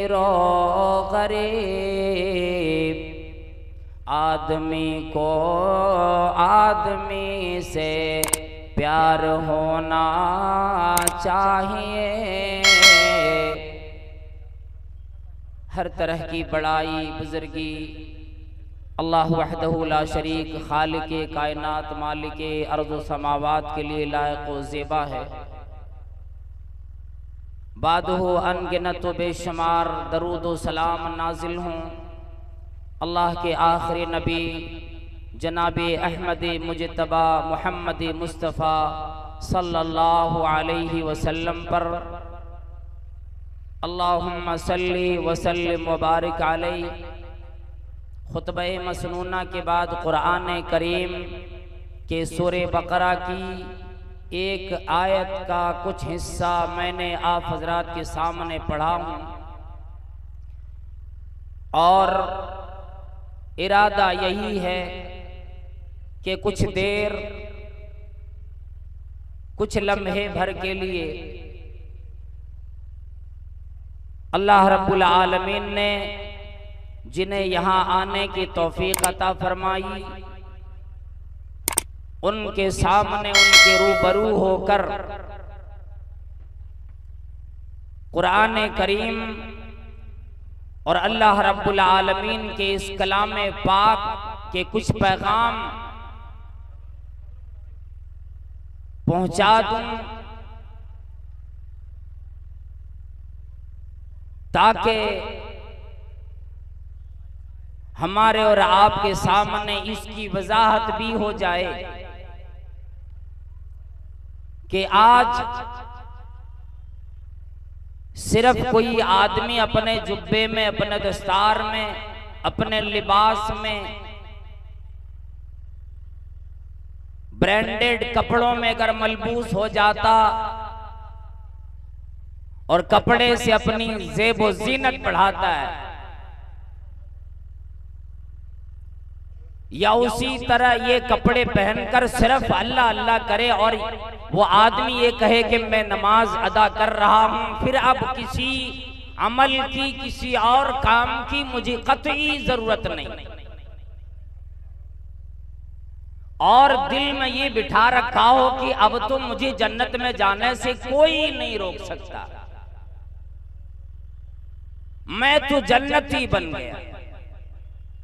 रो गरीब, आदमी को आदमी से प्यार होना चाहिए। हर तरह की बड़ाई बुजुर्गी अल्लाह वहदहु ला शरीक खालिके कायनात मालिके अर्ज़ व समावात के लिए लायक व ज़ेबा है। बादहु अनगिनत व बेशुमार दरूद व सलाम नाजिल हों अल्लाह के आखिरी नबी जनाब अहमद मुजतबा मोहम्मद मुस्तफ़ा सल्लल्लाहु अलैहि वसल्लम पर। अल्लाहुम्मा सल्ली व सल्लिम व बारिक अलैहि। खुतबा मसनूना के बाद कुरान करीम के सूरे बकरा की एक आयत का कुछ हिस्सा मैंने आप हजरात के सामने पढ़ा हूँ और इरादा यही है कि कुछ देर कुछ लम्हे भर के लिए अल्लाह रब्बुल आलमीन ने जिन्हें यहाँ आने की तौफीक अता फरमाई, उनके सामने उनके रूबरू होकर कुरान करीम और अल्लाह रब्बुल आलमीन के इस कलाम पाक के कुछ पैगाम पहुंचा दूं, ताकि हमारे और आपके सामने इसकी वजाहत भी हो जाए कि आज सिर्फ कोई आदमी अपने जुब्बे में, अपने दस्तार में, अपने लिबास में, ब्रांडेड कपड़ों में अगर मलबूस हो जाता और कपड़े से अपनी ज़ेब व ज़ीनत बढ़ाता है, या उसी तरह ये कपड़े पहनकर सिर्फ अल्लाह अल्लाह करे और वो आदमी ये कहे कि मैं नमाज अदा कर रहा हूं, फिर अब किसी अमल की, किसी और काम की मुझे कतई जरूरत नहीं, और दिल में ये बिठा रखा हो कि अब तो मुझे जन्नत में जाने से कोई नहीं रोक सकता, मैं तो जन्नती बन गया।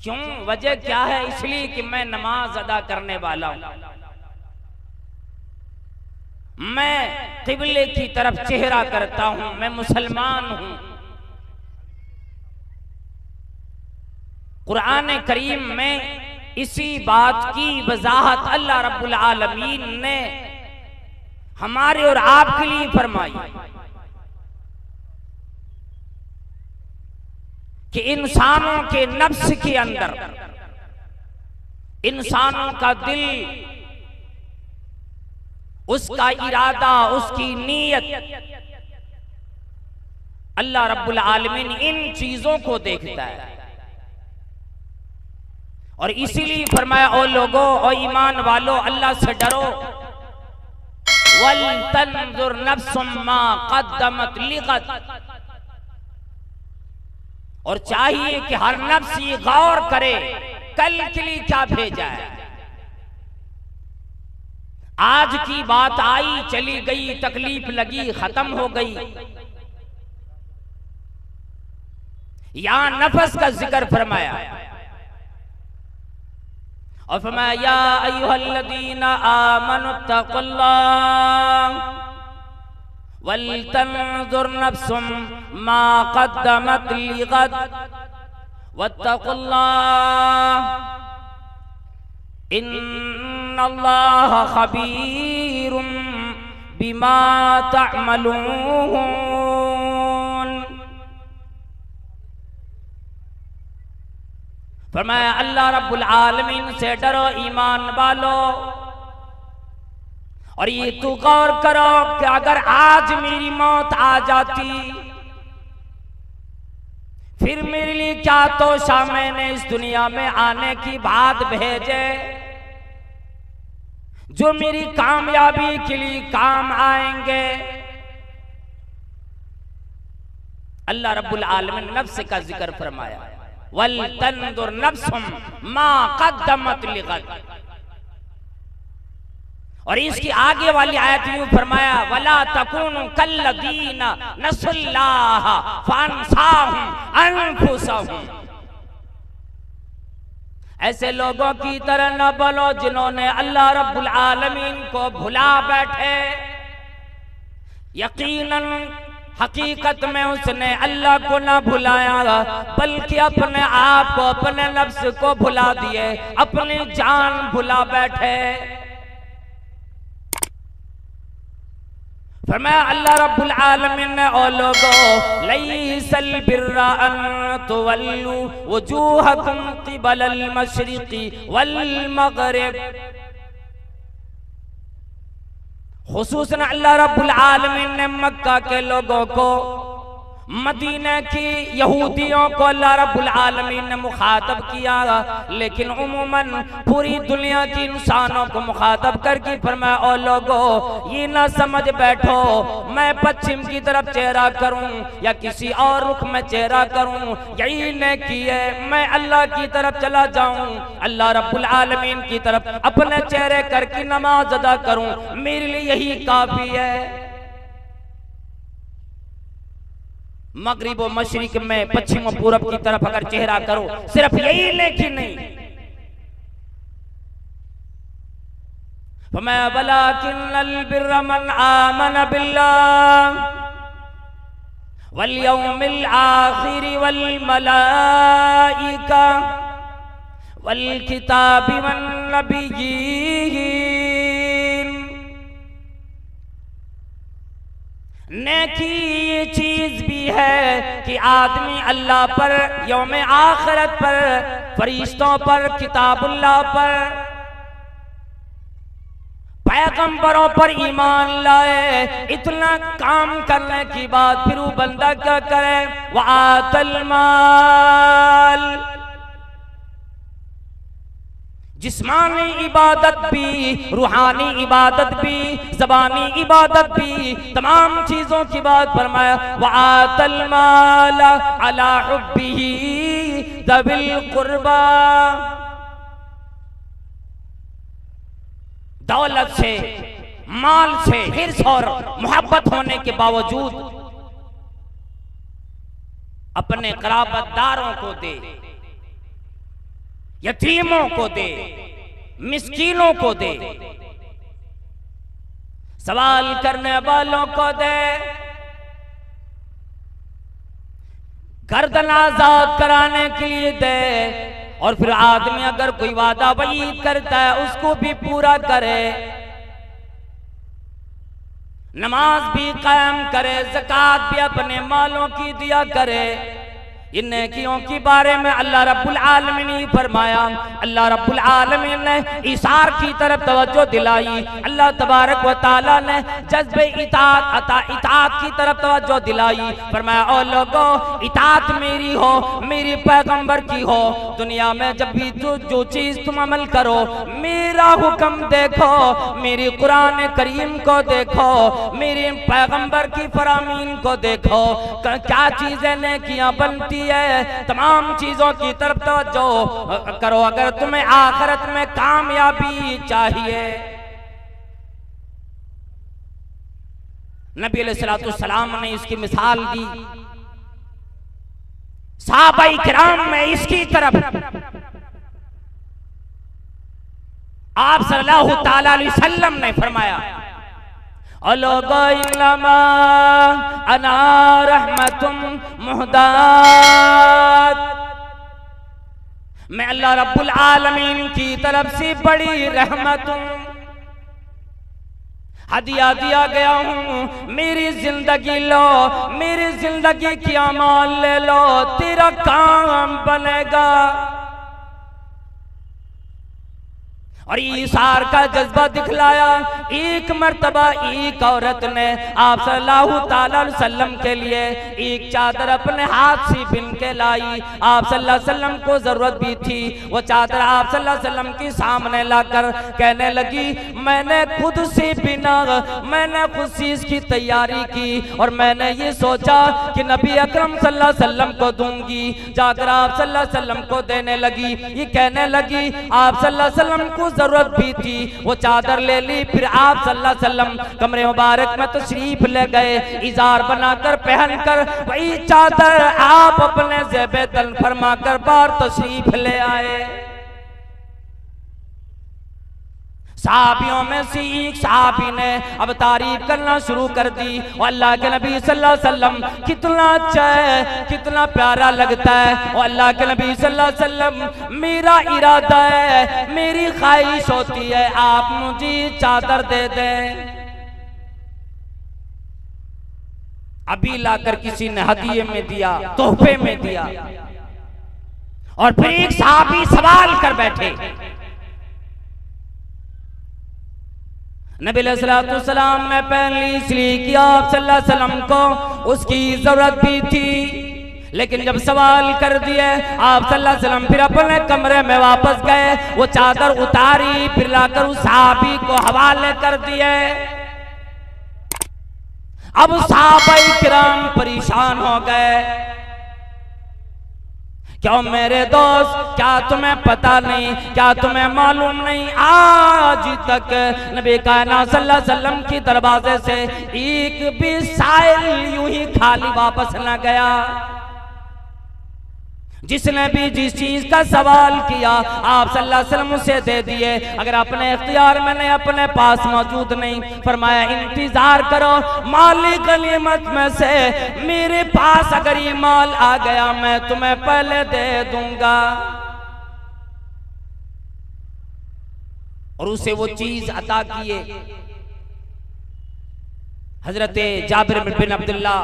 क्यों? वजह क्या है? इसलिए कि मैं नमाज अदा करने वाला हूं, मैं किबले की तरफ चेहरा करता हूं, मैं मुसलमान हूं। कुरान करीम में इसी बात की वजाहत अल्लाह रब्बुल आलमीन ने हमारे और आपके लिए फरमाई कि इंसानों के नफ्स के अंदर, इंसानों का दिल, उसका इरादा, उसकी नीयत, अल्लाह रब्बुल आलमीन इन चीजों को देखता है। और इसीलिए फरमाया, ओ लोगो, ओ ईमान वालो, अल्लाह से डरो। वल तंजुर नफ्सुम मा कद्दमत लिगद, और चाहिए कि हर नफ्स ये गौर करे कल के लिए क्या भेजा है। आज की बात आई, चली गई, तकलीफ लगी, खत्म हो गई। यहां नफस का जिक्र फरमाया और फरमाया, या अय्युहल्लज़ीना आमनु तक़ुल्लाह वल तंजुर नफ्सुम मा क़द्दमत लिगद वत्तक़ुल्लाह इन्नल्लाह खबीरुम बिमा तअमलून। फरमाया, अल्लाह रब्बुल आलमीन से डरो ईमान वालो, और ये तू गौर करो कि अगर आज मेरी मौत आ जाती, फिर मेरे लिए क्या तोशा मैंने इस दुनिया में आने की बात भेजे, जो मेरी कामयाबी के लिए काम आएंगे। अल्लाह रब्बुल आलमीन ने नफ्स का जिक्र फरमाया, वल तंदुर नफ्सुम मा कद्दमत लिगद। और इसकी आगे वाली आयत में फरमाया, वला तकुनु कल्लदीना नसुल्लाह फअनसाहुम अनफुसहुम। ऐसे लोगों की तरह न बनो जिन्होंने अल्लाह रब्बुल आलमीन को भुला बैठे। यकीनन हकीकत में उसने अल्लाह को न भुलाया, बल्कि अपने आप को, अपने नफ्स को भुला दिए, अपनी जान भुला बैठे। फरमाया अल्लाह रब्बुल आलमीन ने, ओ लोगों, लैसल बिर्रा अन तुवल्लू वजूहकुम क़िबलल मशरिक़ी वल मग़रिब। खुसूसन अल्लाह रब्बुल आलमीन ने मक्का के लोगों को, मदीने की यहूदियों को अल्लाह रब्बुल आलमीन ने मुखातब किया, लेकिन उमूमन पूरी दुनिया की इंसानों को मुखातब करके फरमाया, ओ लोगों, ये ना समझ बैठो मैं पश्चिम की तरफ चेहरा करूं या किसी और रुख में चेहरा करूं, यही ने किए मैं अल्लाह की तरफ चला जाऊं, अल्लाह रब्बुल आलमीन की तरफ अपने चेहरे करके नमाज अदा करूं, मेरे लिए यही काफी है। मगरिब व मशरिक में, पश्चिम व पूरब की तरफ अगर चेहरा करो, सिर्फ यही लेकिन नहीं। फरमा वलाकिन्नल बिर्र मन आमन बिल्लाह वल यौमिल आखिर वल मलाइका वल किताबि वन नबिय्यीन। नेकी ये चीज भी है कि आदमी अल्लाह पर, यौम आखिरत पर, फरिश्तों पर, किताबुल्लाह पर, पैगंबरों पर ईमान लाए। इतना काम करने की बात फिर वो बंदा क्या करे, वआतल माल, जिस्मानी इबादत भी, रूहानी इबादत भी, ज़बानी इबादत भी, तमाम चीजों की बात फरमाया, वआतल माल अला हुब्बिही ज़विल कुर्बा। दौलत से, माल से हिर्स और मोहब्बत होने के बावजूद अपने क़राबतदारों को दे, यतीमों को दे, मिस्कीनों को दे, सवाल करने वालों को दे, गर्दन आजाद कराने के लिए दे। और फिर आदमी अगर कोई वादा वईद करता है उसको भी पूरा करे, नमाज भी कायम करे, ज़कात भी अपने मालों की दिया करे। इन नेकियों के बारे में अल्लाह रब्बुल आलमीन ने फरमाया, अल्लाह रब्बुल आलमीन ने इसार की तरफ तवज्जो दिलाई, अल्लाह तबारक व तआला ने जज्बे इताअत की तरफ तवज्जो दिलाई। फरमाया, ओ लोगों, इताअत मेरी हो, मेरी पैगंबर की हो। दुनिया में जब भी जो चीज तुम अमल करो, मेरा हुक्म देखो, मेरी कुरान करीम को देखो, मेरे पैगंबर की फरामीन को देखो, क्या चीजें नेकियां बनती है, तमाम चीजों की तरफ तवज्जो करो अगर तुम्हें आखिरत में कामयाबी चाहिए। नबी अलैहिस्सलाम ने इसकी मिसाल दी, सहाबाई किराम में इसकी तरफ आप सल्लल्लाहु तआला अलैहि वसल्लम ने फरमाया, इन्नमा अना रहमतुम मुहदात, मैं अल्लाह रब्बुल आलमीन की तरफ से बड़ी रहमत हूं, हदिया दिया गया हूं। मेरी जिंदगी लो, मेरी जिंदगी की अमाल ले लो, तेरा काम बनेगा। और ईसार का जज्बा दिखलाया। एक मर्तबा एक औरत ने आप सल्लल्लाहु ताला अलैहि वसल्लम के लिए एक चादर अपने हाथ से बिन के लाई। आप सल्लल्लाहु अलैहि वसल्लम को जरूरत भी थी। वो चादर आप सल्लल्लाहु अलैहि वसल्लम के सामने लाकर कहने लगी, मैंने खुद से बिना, मैंने खुद से इसकी तैयारी की और मैंने ये सोचा कि नबी अकरम सल्लल्लाहु अलैहि वसल्लम को दूंगी। जाकर आप सल्लल्लाहु अलैहि वसल्लम को देने लगी। ये कहने लगी आप सल्लल्लाहु अलैहि वसल्लम को जरूरत भी थी। वो चादर ले ली। फिर आप सल्लल्लाहु अलैहि वसल्लम कमरे मुबारक में तशरीफ ले गए। इजार बनाकर पहनकर वही चादर आप अपने ज़ेबे तन फरमा कर बाहर तशरीफ ले आए। सहाबियों में से एक सहाबी ने अब तारीफ करना शुरू कर दी, और अल्लाह के नबी सल्लल्लाहु अलैहि वसल्लम कितना अच्छा है, कितना प्यारा लगता है। और अल्लाह के नबी सल्लल्लाहु अलैहि वसल्लम, मेरा इरादा है, मेरी ख्वाहिश होती है आप मुझे चादर दे दें। अभी लाकर किसी ने हदिये में दिया, तोहफे में दिया। और फिर एक सहाबी सवाल कर बैठे, नबी अलैहिस्सलाम ने पहन ली इसलिए कि आप सल्लल्लाहु अलैहि वसल्लम को उसकी जरूरत भी थी। लेकिन जब सवाल कर दिए आप सल्लल्लाहु अलैहि वसल्लम फिर अपने कमरे में वापस गए। वो चादर उतारी, फिर लाकर उस सहाबी को हवाले कर दिए। अब सहाबाए किराम परेशान हो गए। क्यों मेरे दोस्त, क्या तुम्हें पता नहीं, क्या तुम्हें मालूम नहीं, आज तक नबी कायनात सल्लल्लाहु अलैहि वसल्लम की दरवाजे से एक भी साइल यूं ही खाली वापस न गया। जिसने भी जिस चीज का सवाल किया आप सल्लल्लाहु अलैहि वसल्लम उसे दे दिए। अगर अपने इख्तियार में नहीं, अपने पास मौजूद नहीं, फरमाया इंतजार करो, माली गनीमत में से मेरे पास अगर ये माल आ गया मैं तुम्हें पहले दे दूंगा। और उसे वो चीज अता किए। हजरत जाबिर बिन अब्दुल्ला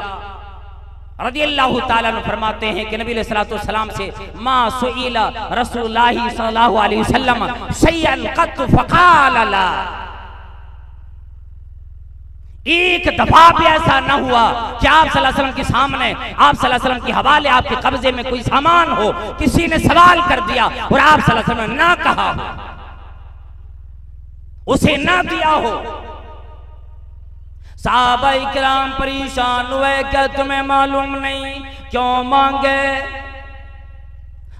रज़ियल्लाहु ताला अन्हु फरमाते हैं कि नबी अलैहिस्सलातु वस्सलाम से मा सुइला रसूलुल्लाह सल्लल्लाहु अलैहि वसल्लम शयअन क़त फ़क़ाल ला। एक दफा भी ऐसा न हुआ कि आप सल्लल्लाहु अलैहि वसल्लम के सामने, आप सल्लल्लाहु अलैहि वसल्लम के हवाले, आपके कब्जे में कोई सामान हो, किसी ने सवाल कर दिया और आप सल्लल्लाहु अलैहि वसल्लम ने ना कहा हो, उसे ना दिया हो। सहाबाए किराम परेशान हुए, क्या तुम्हें मालूम नहीं क्यों मांगे?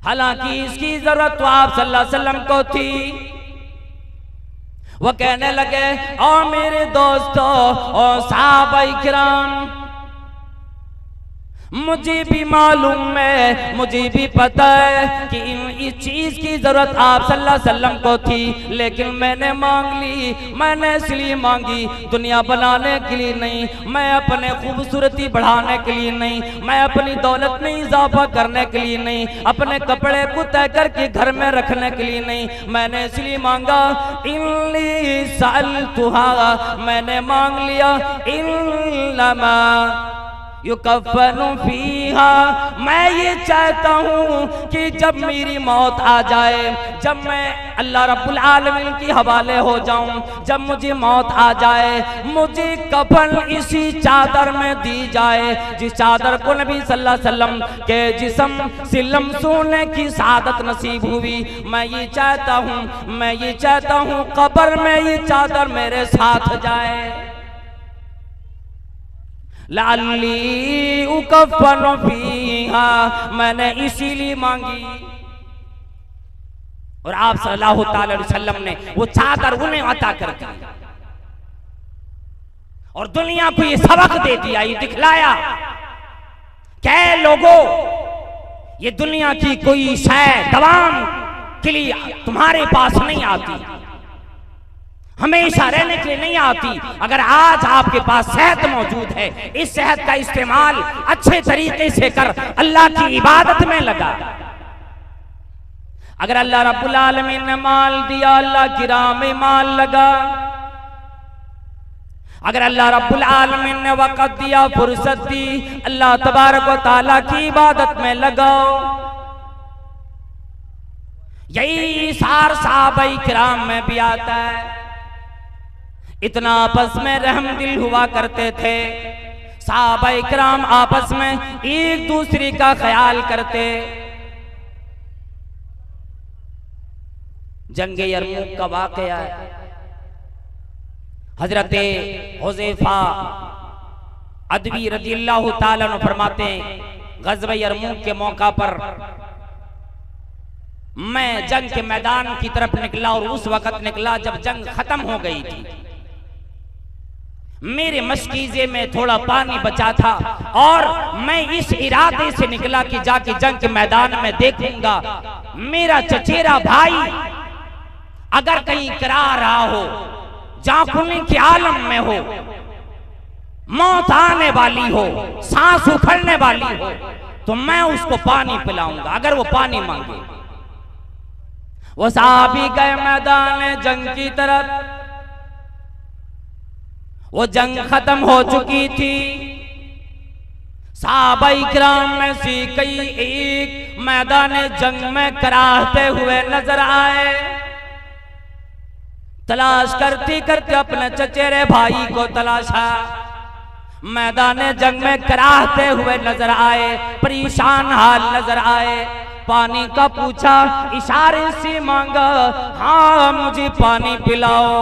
हालांकि इसकी जरूरत तो आप सल्लल्लाहु अलैहि वसल्लम को थी। वो कहने लगे, और मेरे दोस्तों और सहाबाए किराम, मुझे भी मालूम है, मुझे भी पता है कि इस चीज की जरूरत आप सल्लल्लाहु अलैहि वसल्लम को थी, लेकिन मैंने मांग ली। मैंने इसलिए मांगी, दुनिया बनाने के लिए नहीं, मैं अपने खूबसूरती बढ़ाने के लिए नहीं, मैं अपनी दौलत में इजाफा करने के लिए नहीं, अपने कपड़े को तय करके घर में रखने के लिए नहीं, मैंने इसलिए मांगा। इन्नी सअलतुहा, मैंने मांग लिया। इन्नमा युकफ़नु फीहा, मैं ये चाहता हूँ कि जब मेरी मौत आ जाए, जब मैं अल्लाह रब्बुल आलमीन के हवाले हो जाऊँ, जब मुझे मौत आ जाए, मुझे कफन इसी चादर में दी जाए जिस चादर को नबी सल्लल्लाहु अलैहि वसल्लम के जिस्म से लम्सोने की सादत नसीब हुई। मैं ये चाहता हूँ, मैं ये चाहता हूँ कब्र में ये चादर मेरे साथ जाए। लाली उकफ़नु फीहा, मैंने इसीलिए मांगी। और आप सल्लल्लाहु ताला अलैहि वसल्लम ने वो चादर उन्हें अता कर दी और दुनिया को ये सबक दे दिया, ये दिखलाया क्या लोगों, ये दुनिया की कोई शय दवाम के लिए तुम्हारे पास नहीं आती, हमेशा रहने के लिए नहीं आती। अगर आज आपके पास सेहत मौजूद है, इस सेहत का इस्तेमाल अच्छे तरीके से कर अल्लाह की इबादत में लगा। अगर अल्लाह रब्बुल आलमीन ने माल दिया, अल्लाह की राह में माल लगा। अगर अल्लाह रब्बुल आलमीन ने वक़्त दिया, फुर्सत दी, अल्लाह तबारक व तआला की इबादत में लगाओ। यही सार सहाबाए किराम में भी आता है। इतना आपस में रहम दिल हुआ करते थे, सहाबाए किराम आपस में एक दूसरे का ख्याल करते। जंग यरमुक का वाकया है। हजरत हुज़ैफा अदवी रज़ियल्लाहु ताला अन्हु फरमाते हैं, ग़ज़वा यरमुक के मौका पर मैं जंग के मैदान की तरफ निकला और उस वक्त निकला जब जंग खत्म हो गई थी। मेरे मशकीजे में थोड़ा पानी बचा था और मैं इस इरादे से निकला कि जाके जंग के मैदान में देखूंगा मेरा चचेरा भाई अगर कहीं करा रहा हो, जाकुनी के आलम में हो, मौत आने वाली हो, सांस उखड़ने वाली हो, तो मैं उसको पानी पिलाऊंगा अगर वो पानी मांगे। वो सहाबी गए मैदान जंग की तरफ। वो जंग खत्म हो चुकी थी। सहाबाए किराम में से कई एक मैदान जंग में कराहते हुए नजर आए। तलाश करते करते अपने चचेरे भाई को तलाशा। मैदान जंग में कराहते हुए नजर आए, परेशान हाल नजर आए। पानी का पूछा, इशारे से मांगा, हाँ मुझे पानी पिलाओ।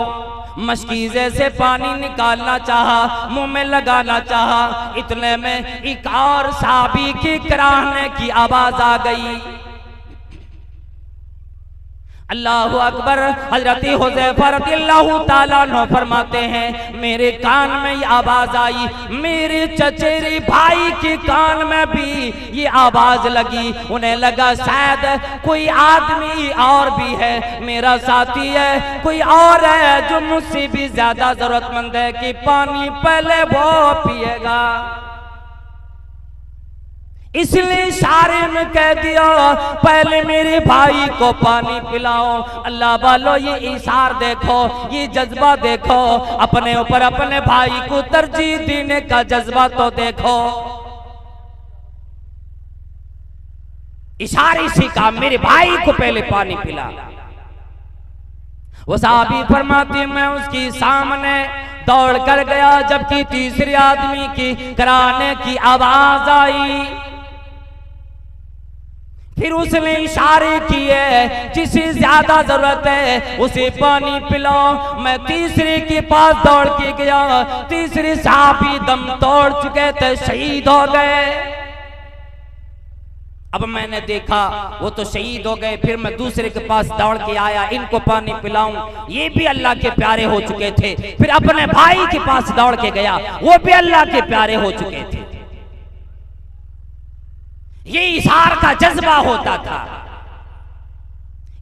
मशकीज़े से पानी निकालना चाहा, मुंह में लगाना चाहा, इतने में एक और सहाबी की कराहने की आवाज आ गई। अल्लाहु अकबर। हजरत हुज़ैफा रज़ियल्लाहु ताला अन्हु फरमाते हैं, मेरे कान में ये आवाज आई, मेरे चचेरे भाई के कान में भी ये आवाज लगी। उन्हें लगा शायद कोई आदमी और भी है, मेरा साथी है, कोई और है जो मुझसे भी ज्यादा जरूरतमंद है कि पानी पहले वो पिएगा। इसलिए इशारे में कह दिया, पहले मेरे भाई को पानी पिलाओ। अल्लाह वालो, ये इशार देखो, ये जज्बा देखो, अपने ऊपर अपने भाई को तरजीह देने का जज्बा तो देखो। इशारे से कहा मेरे भाई को पहले पानी पिला। वो साहबी फरमाती, मैं उसकी सामने दौड़ कर गया, जबकि तीसरे आदमी की कराने की आवाज आई। फिर उसने इशारे किए, जिसे ज्यादा जरूरत है उसे पानी पिलाओ। मैं तीसरे के पास दौड़ के गया, तीसरे सहाबी दम तोड़ चुके थे, शहीद हो गए। अब मैंने देखा वो तो शहीद हो गए, फिर मैं दूसरे के पास दौड़ के आया, इनको पानी पिलाऊं, ये भी अल्लाह के प्यारे हो चुके थे। फिर अपने भाई के पास दौड़ के गया, वो भी अल्लाह के प्यारे हो चुके थे। ये इशार का जज्बा होता था,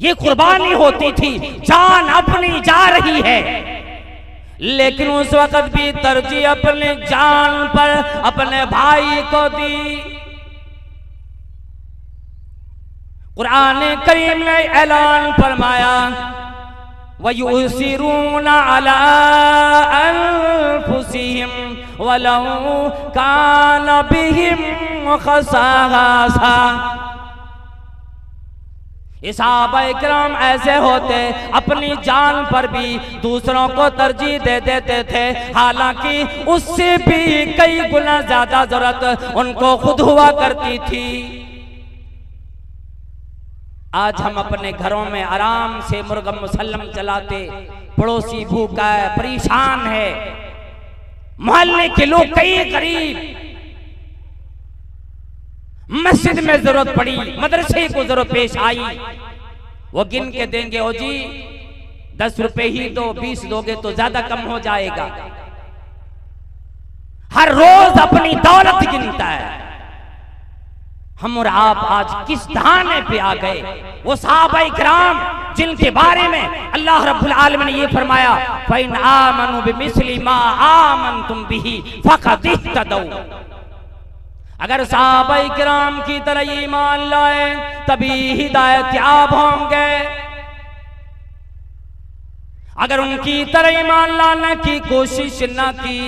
ये कुर्बानी होती थी, जान अपनी जा रही है, लेकिन उस वक्त भी तरजीह अपने जान पर अपने भाई को दी। कुरान करीम ने ऐलान फरमाया, वयुसिरूना अला अनफुसिहिम वलौ कान बिहिम खसासा। सहाबाए किराम ऐसे होते, अपनी जान पर भी दूसरों को तरजीह दे देते थे, हालांकि उससे भी कई गुना ज्यादा जरूरत उनको खुद हुआ करती थी। आज हम अपने घरों में आराम से मुर्गम मुसल्लम चलाते, पड़ोसी भूखा है, परेशान है, मोहल्ले के लोग कई गरीब, मस्जिद में जरूरत पड़ी, मदरसे को जरूरत पेश आई, वो गिन के देंगे, ओ जी 10 रुपए ही दो, 20 दोगे तो ज्यादा कम हो जाएगा। हर रोज अपनी दौलत गिनता है। हम और आप आज किस धाने पे आ गए? वो सहाबाए किराम जिनके बारे में अल्लाह रब्बुल आलमीन ने ये फरमाया, फ़इन आमनु बिमिस्लि मा आमनतुम बिही फ़क़द इह्तदौ। अगर सहाबाए किराम की तरह ईमान लाए तभी हिदायत याब होंगे। अगर उनकी तरह ईमान लाने की कोशिश न की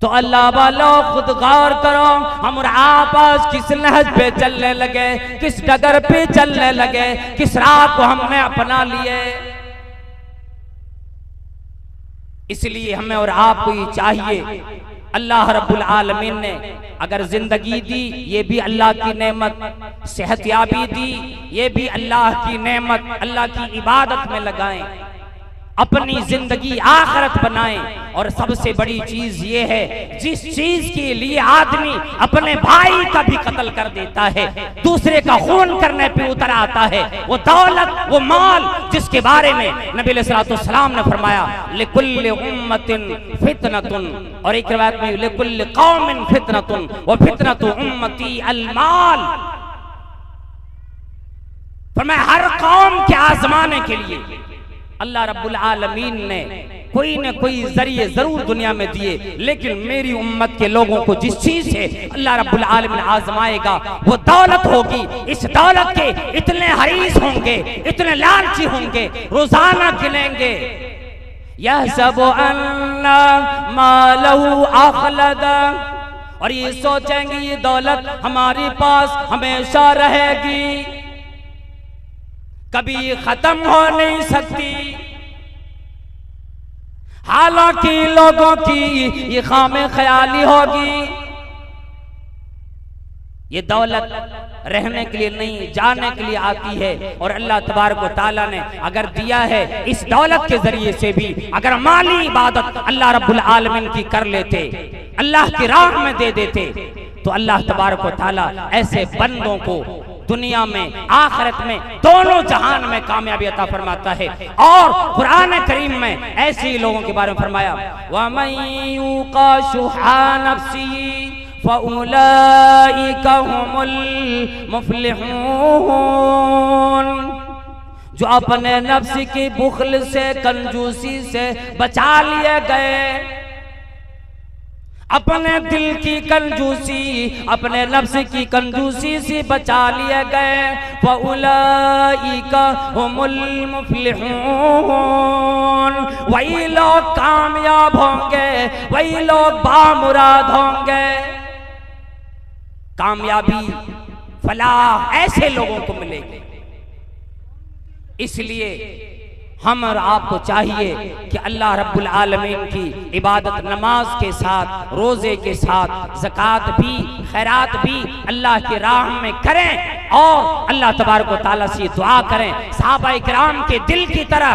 तो अल्लाह वालों खुद गौर करो, हम और आप आज किस नहज पे चलने लगे, किस डगर पे चलने लगे, किस राह को हमने अपना लिए। इसलिए हमें और आपको ये चाहिए, अल्लाह रब्बुल आलमीन ने अगर जिंदगी दी ये भी अल्लाह की नेमत, सेहतयाबी दी ये भी अल्लाह की नेमत, अल्लाह की इबादत में लगाएं, अपनी जिंदगी आखिरत बनाएं। और सबसे बड़ी चीज ये है, जिस चीज के लिए आदमी अपने भाई का भी कत्ल कर देता है, दूसरे का खून करने पे उतर आता है, वो दौलत, वो माल जिसके बारे में नबी अलैहिस्सलाम ने फरमाया लिकुल्लि उम्मतिन फितनतुन, और एक रिवायत में लिकुल्लि कौमिन फितनतुन व फितनतु उम्मती अलमाल। फरमाया हर कौम के आजमाने के लिए अल्लाह रब्बुल आलमीन ने कोई न कोई जरिए जरूर दुनिया में दिए, लेकिन मेरी उम्मत के लोगों को जिस चीज से अल्लाह रब्बुल आलमीन आजमाएगा वो दौलत होगी। इस दौलत के इतने हरीस होंगे, इतने लालची होंगे, रोजाना गिनेंगे, यहसबु अन्ना मालहु अखलदा, और ये सोचेंगे ये दौलत हमारे पास हमेशा रहेगी, कभी खत्म हो नहीं सकती। हालांकि लोगों की ये खामे ख्याली होगी, ये दौलत रहने के लिए नहीं जाने के लिए आती है। और अल्लाह तबारक व तआला ने अगर दिया है इस दौलत के जरिए से भी अगर माली इबादत अल्लाह रब्बुल आलमीन की कर लेते, अल्लाह की राह में दे देते, तो अल्लाह तबारक व तआला ऐसे बंदों को दुनिया में आखिरत में दोनों जहान में कामयाबी अता फरमाता है। और कुरान करीम में ऐसे ही लोगों के बारे में फरमाया वमन युका शुहा नफ्सी फउलाइका हुमुल मुफलिहून, जो अपने नफ्स की बुखल से कंजूसी से बचा लिए गए, अपने दिल की कंजूसी, अपने नफ्स की कंजूसी से बचा लिए गए, फउलाइका हुमुल मुफलिहून, वही लोग कामयाब होंगे, वही लोग बामुराद होंगे। कामयाबी फलाह ऐसे लोगों को मिलेगी। इसलिए हम और आपको चाहिए कि अल्लाह रब्बुल आलमीन की इबादत नमाज के साथ, रोजे के साथ, ज़कात भी, खैरात भी अल्लाह की राह में करें और अल्लाह तबारक व तआला से दुआ करें सहाबा किराम के दिल की तरह,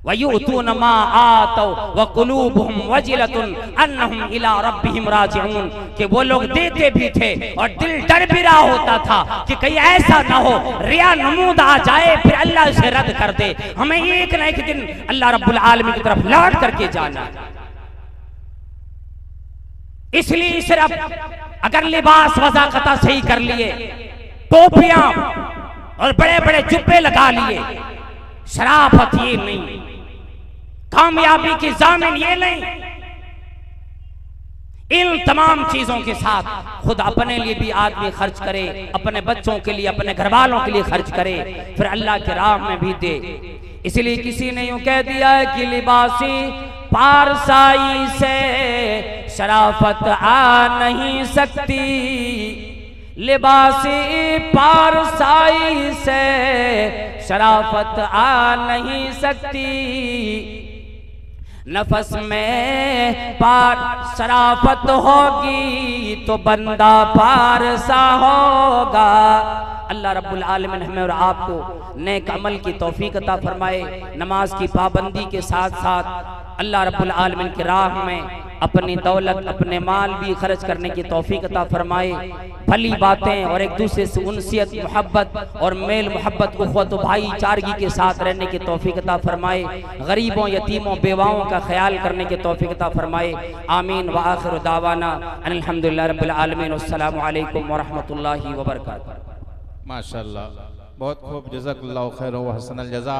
वयुतून मा आतौ व कुलूबुहुम वजिलतुन अन्नहुम इला रब्बिहिम राजिऊन, कि वो लोग देते भी थे और दिल डर भी रहा होता था कि कहीं ऐसा ना हो रिया नमूद आ जाए फिर अल्लाह से रद्द कर दे। हमें एक न एक दिन अल्लाह रब्बुल आलमीन की तरफ लौट करके जाना। इसलिए सिर्फ अगर लिबास वज़ाकता सही कर लिए, टोपियां और बड़े बड़े जुब्बे लगा लिए, शराफत ये नहीं, कामयाबी की जामिन ये नहीं। इन तमाम चीजों के साथ खुद अपने लिए भी आदमी खर्च करे, अपने बच्चों के लिए, अपने घर वालों के लिए खर्च करे, फिर अल्लाह के राह में भी दे। इसलिए किसी ने यूं कह दिया है कि लिबासी पारसाई से शराफत आ नहीं सकती, लिबासी पारसाई से शराफत आ नहीं सकती, नफस में पार शराफत होगी तो बंदा पारसा होगा। अल्लाह रब्बुल आलमीन हमें और आपको नेक अमल की तौफीक अता फरमाए, नमाज की पाबंदी के साथ साथ अल्लाह रब्बुल आलमीन की राह में अपनी दौलत, अपने माल भी खर्च करने की तौफीक अता फरमाए, भली बातें और एक दूसरे से उनसियत, मोहब्बत और मेल मोहब्बत, उख़्वत भाईचारगी के साथ रहने की तौफीक अता फरमाए, गरीबों, यतीमों, बेवाओं का ख्याल करने की तौफीक अता फरमाए। आमीन व आखिर दावाना अल्हम्दुलिल्लाह रब्बिल आलमीन, अस्सलामु अलैकुम व रहमतुल्लाहि व बरकातुहू। माशाअल्लाह, बहुत खूब, जज़ाकल्लाहु खैर व हसनल जज़ा।